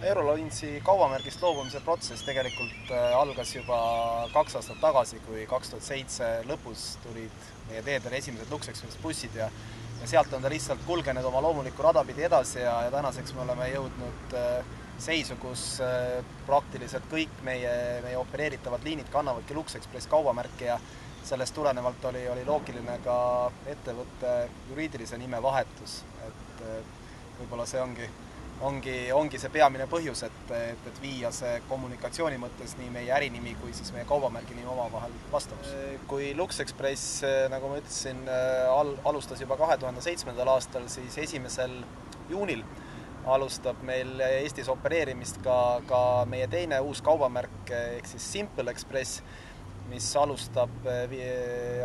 Euroliinsi kaubamärgist loobumise protsess tegelikult algas juba 2 aastat tagasi, kui 2007 lõpus tulid meie teedele esimesed Lux-Express bussid ja sealt on ta lihtsalt kulgenud oma loomulikku rada pidi edasi ja tänaseks me oleme jõudnud seisu, kus praktiliselt kõik meie opereeritavad liinid kannavadki Lux-Express kaubamärki ja sellest tulenevalt oli loogiline ka ettevõtte juriidilise nime vahetus, et võib-olla see ongi see peamine põhjus, et viia see kommunikatsiooni mõttes nii meie ärinimi kui siis meie kaubamärgi nimi omavahel vastavus. Kui Lux-Express, nagu ma ütlesin, alustas juba 2007. aastal, siis 1. juunil alustab meil Eestis opereerimist ka meie teine uus kaubamärk ehk siis Simple Express, mis alustab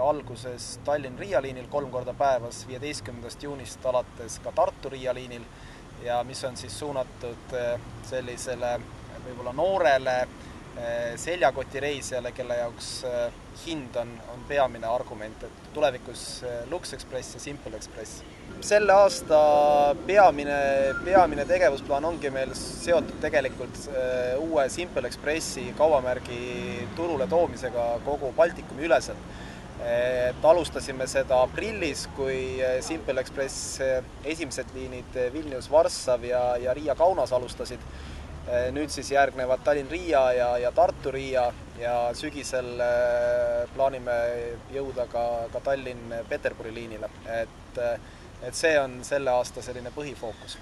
alguses Tallinn-Riia liinil 3 korda päevas, 15. juunist alates ka Tartu-Riia liinil ja mis on siis suunatud sellisele võib-olla noorele seljakotireisijale, kelle jaoks hind on peamine argument, et tulevikus Lux-Express ja Simple Express. Selle aasta peamine tegevusplaan ongi meil seotud tegelikult uue Simple Expressi kaubamärgi turule toomisega kogu Baltikumi üleselt. Alustasime seda aprillis, kui Simple Express esimesed liinid Vilnius-Varssav ja Riia-Kaunas alustasid. Nüüd siis järgnevad Tallinn-Riia ja Tartu-Riia ja sügisel plaanime jõuda ka Tallinn-Peterburi liinile. Et see on selle aasta selline põhifookus.